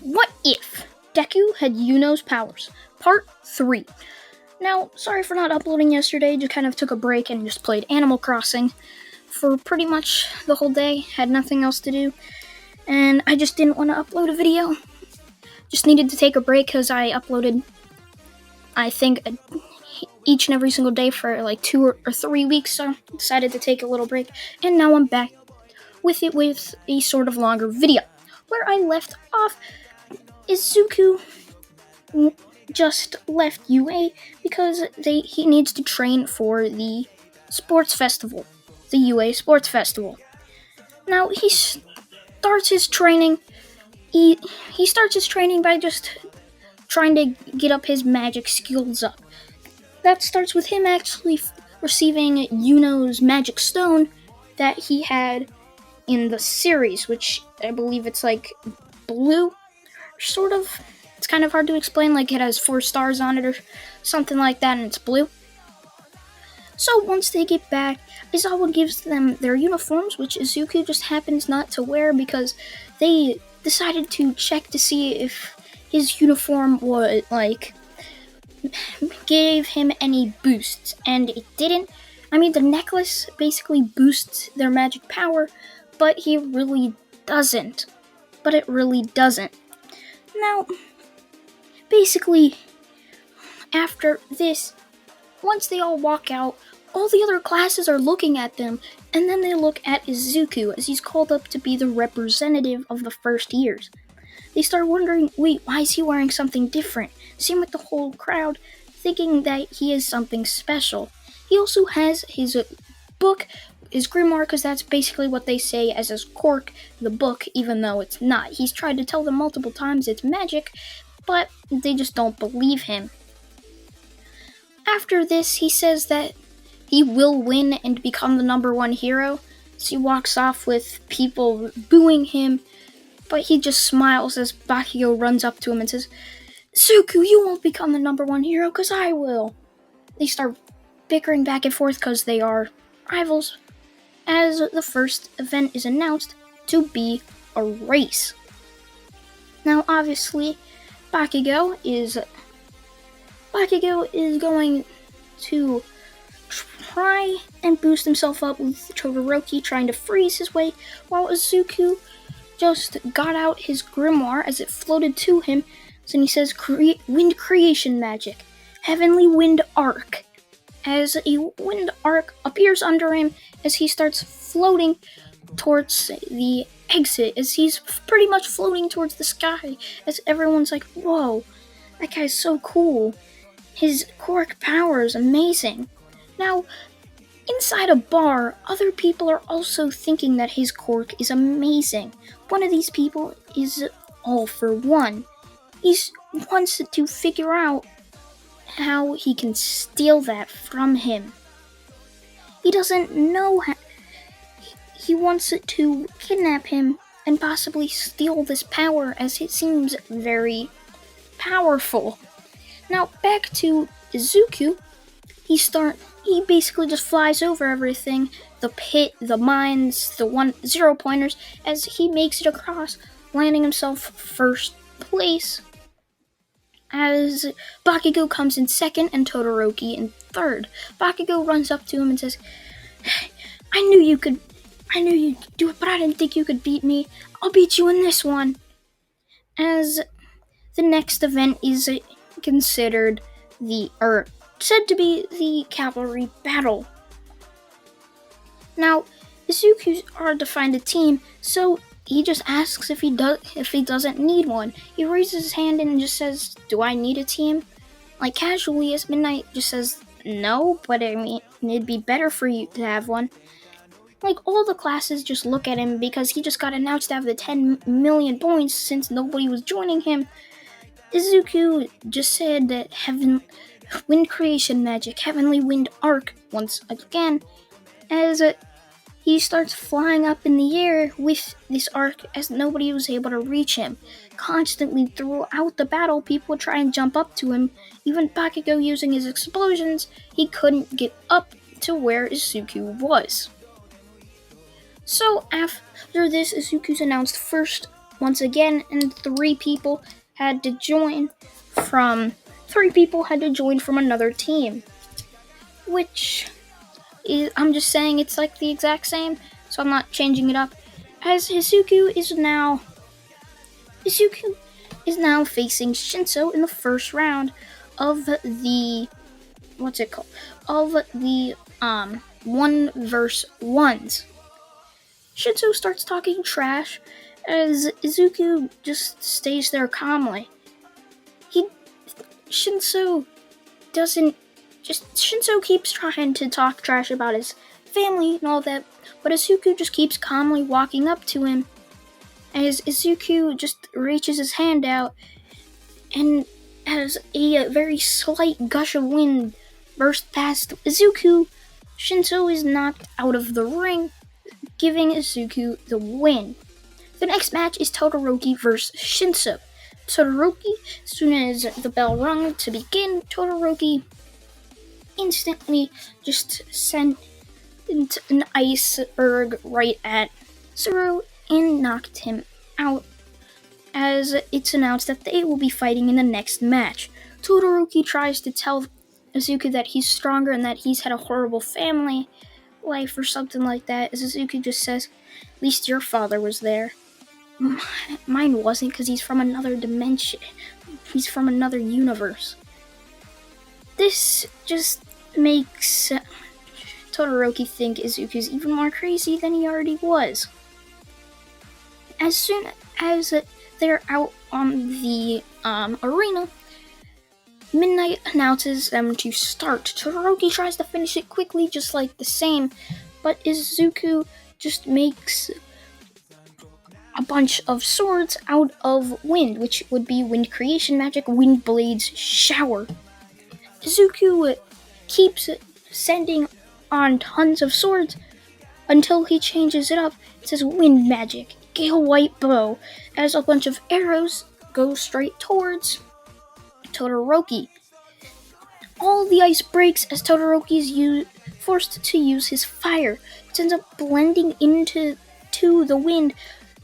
What if Deku had Yuno's powers? Part 3. Now, sorry for not uploading yesterday, just kind of took a break and just played Animal Crossing for pretty much the whole day, had nothing else to do, and I just didn't want to upload a video. Just needed to take a break because I uploaded, I think, each and every single day for like 2 or 3 weeks, so I decided to take a little break, and now I'm back with a sort of longer video. Where I left off, Izuku just left UA because he needs to train for the sports festival, the UA Sports Festival. Now he starts his training. He starts his training by just trying to get up his magic skills up. That starts with him actually receiving Yuno's magic stone that he had in the series, which I believe it's like blue, sort of. It's kind of hard to explain, like it has 4 stars on it or something like that, and it's blue. So once they get back, Izawa gives them their uniforms, which Izuku just happens not to wear because they decided to check to see if his uniform would, gave him any boosts, and it didn't. I mean, the necklace basically boosts their magic power, but it really doesn't. Now, basically, after this, once they all walk out, all the other classes are looking at them, and then they look at Izuku as he's called up to be the representative of the first years. They start wondering, wait, why is he wearing something different? Same with the whole crowd, thinking that he is something special. He also has his book, his grimoire, because that's basically what they say as his quirk, the book, even though it's not. He's tried to tell them multiple times it's magic, but they just don't believe him. After this, he says that he will win and become the number 1 hero, so he walks off with people booing him, but he just smiles as Bakugo runs up to him and says, "Suku, you won't become the number 1 hero, because I will." They start bickering back and forth because they are rivals, as the first event is announced to be a race. Now, obviously, Bakugo is going to try and boost himself up with Todoroki trying to freeze his way, while Izuku just got out his grimoire as it floated to him, and he says, "Wind creation magic, heavenly wind arc," as a wind arc appears under him as he starts floating towards the exit, as he's pretty much floating towards the sky, as everyone's like, "Whoa, that guy's so cool. His quirk power is amazing." Now, inside a bar, other people are also thinking that his quirk is amazing. One of these people is All For One. He wants to figure out how he can steal that from him. He doesn't know how. He wants to kidnap him and possibly steal this power, as it seems very powerful. Now, back to Izuku. He basically just flies over everything, the pit, the mines, the 0 pointers, as he makes it across, landing himself first place, as Bakugo comes in second and Todoroki in third. Bakugo runs up to him and says, I knew you'd do it, but I didn't think you could beat me. I'll beat you in this one." As the next event is considered said to be the cavalry battle. Now, Izuku's hard to find a team, so he just asks if he doesn't need one. He raises his hand and just says, "Do I need a team?" Like casually, as Midnight just says, "No, but I mean, it'd be better for you to have one." Like, all the classes just look at him because he just got announced to have the 10 million points since nobody was joining him. Izuku just said that wind creation magic, heavenly wind arc, once again, as he starts flying up in the air with this arc, as nobody was able to reach him. Constantly throughout the battle, people would try and jump up to him. Even Bakugo using his explosions, he couldn't get up to where Izuku was. So after this, Izuku's announced first once again, and three people had to join from another team, which is, I'm just saying it's like the exact same, so I'm not changing it up. As Izuku is now facing Shinso in the first round of the one versus ones. Shinso starts talking trash as Izuku just stays there calmly. Shinso keeps trying to talk trash about his family and all that, but Izuku just keeps calmly walking up to him as Izuku just reaches his hand out, and as a very slight gush of wind burst past Izuku, Shinso is knocked out of the ring, giving Izuku the win. The next match is Todoroki vs. Shinso. Todoroki, as soon as the bell rung to begin, Todoroki instantly just sent an iceberg right at Zoro and knocked him out, as it's announced that they will be fighting in the next match. Todoroki tries to tell Izuku that he's stronger and that he's had a horrible family life or something like that, as Izuku just says, "At least your father was there. Mine wasn't, because he's from another dimension. He's from another universe." This just makes Todoroki think Izuku's even more crazy than he already was. As soon as they're out on the arena, Midnight announces them to start. Todoroki tries to finish it quickly, just like the same, but Izuku just makes a bunch of swords out of wind, which would be wind creation magic, wind blades shower. Izuku keeps sending on tons of swords until he changes it up. It says wind magic, gale white bow, as a bunch of arrows go straight towards Todoroki. All the ice breaks as Todoroki is forced to use his fire. It ends up blending into the wind,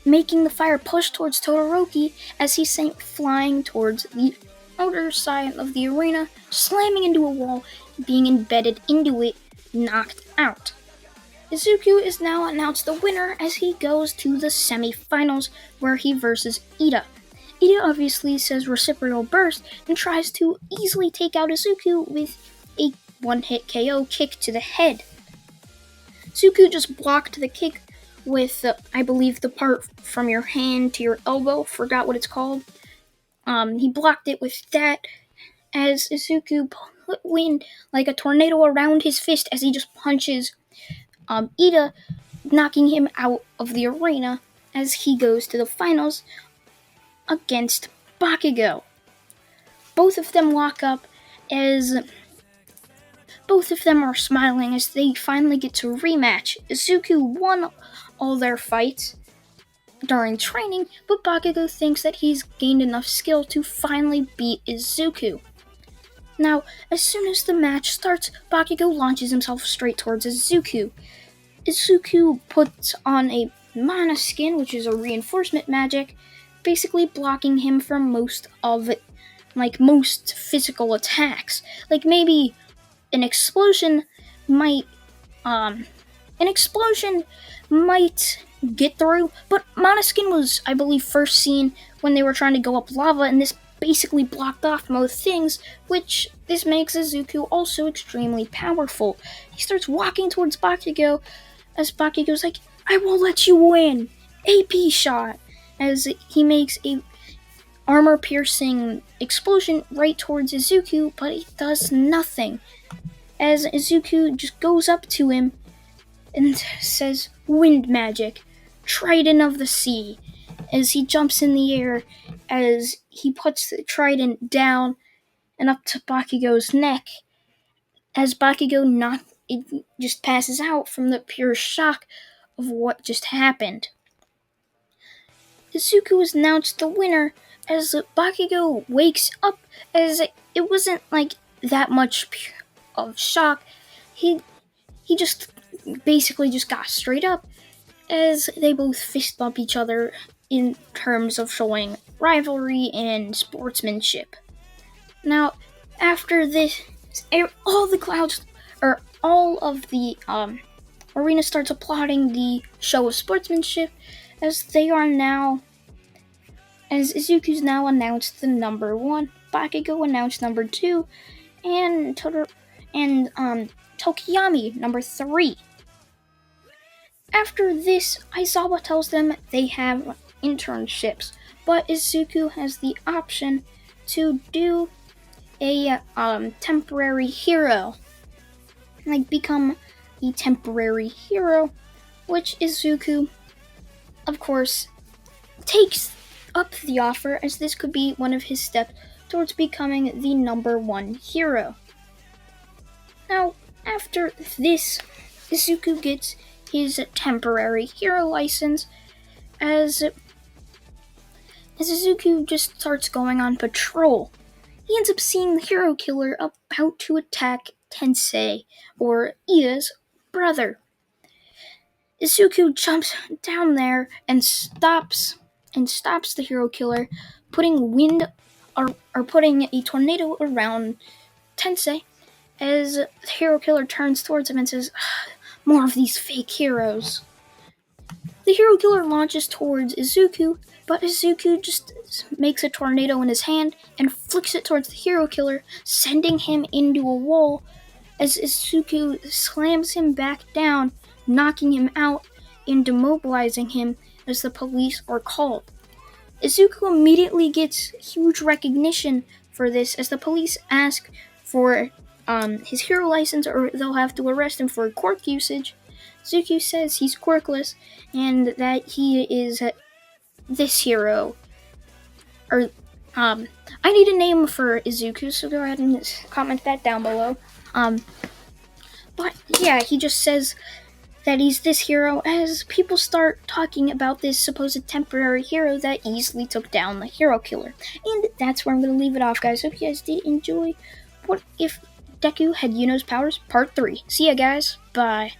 making the fire push towards Todoroki as he's sent flying towards the outer side of the arena, slamming into a wall, being embedded into it, knocked out. Izuku is now announced the winner as he goes to the semi-finals where he versus Ida. Ida obviously says reciprocal burst and tries to easily take out Izuku with a one-hit KO kick to the head. Izuku just blocked the kick with, I believe, the part from your hand to your elbow, forgot what it's called. He blocked it with that as Izuku put wind like a tornado around his fist as he just punches Ida, knocking him out of the arena as he goes to the finals against Bakugo. Both of them lock up as both of them are smiling as they finally get to rematch. Izuku won all their fights during training, but Bakugo thinks that he's gained enough skill to finally beat Izuku. Now, as soon as the match starts, Bakugo launches himself straight towards Izuku. Izuku puts on a mana skin, which is a reinforcement magic, basically blocking him from most physical attacks. Like maybe an explosion might get through, but mana skin was, I believe, first seen when they were trying to go up lava, and this basically blocked off most things, which this makes Izuku also extremely powerful. He starts walking towards Bakugo as Bakugo's like, "I won't let you win!" AP shot! As he makes a armor-piercing explosion right towards Izuku, but it does nothing. As Izuku just goes up to him and says, "Wind magic, Trident of the Sea," as he jumps in the air as he puts the trident down and up to Bakugo's neck. As Bakugo just passes out from the pure shock of what just happened. Izuku is announced the winner as Bakugo wakes up, as it wasn't like that much of shock. He just basically just got straight up as they both fist bump each other in terms of showing rivalry and sportsmanship. Now, after this, all the clouds, or all of the arena starts applauding the show of sportsmanship as Izuku's now announced the number 1, Bakugo announced number 2, and Tokiyami number 3. After this, Aizawa tells them they have internships, but Izuku has the option to do a temporary hero, like become a temporary hero, which Izuku, of course, takes up the offer, as this could be one of his steps towards becoming the number 1 hero. Now, after this, Izuku gets his temporary hero license as Izuku just starts going on patrol. He ends up seeing the hero killer about to attack Tensei, or Iida's brother. Izuku jumps down there and stops the hero killer, putting a tornado around Tensei as the hero killer turns towards him and says, "More of these fake heroes." The hero killer launches towards Izuku, but Izuku just makes a tornado in his hand and flicks it towards the hero killer, sending him into a wall as Izuku slams him back down, knocking him out and demobilizing him as the police are called. Izuku immediately gets huge recognition for this as the police ask for his hero license or they'll have to arrest him for quirk usage. Izuku says he's quirkless and that he is this hero. I need a name for Izuku, so go ahead and comment that down below. But yeah, he just says that he's this hero as people start talking about this supposed temporary hero that easily took down the hero killer. And that's where I'm going to leave it off, guys. Hope you guys did enjoy What If Deku Had Yuno's Powers Part 3. See ya, guys. Bye.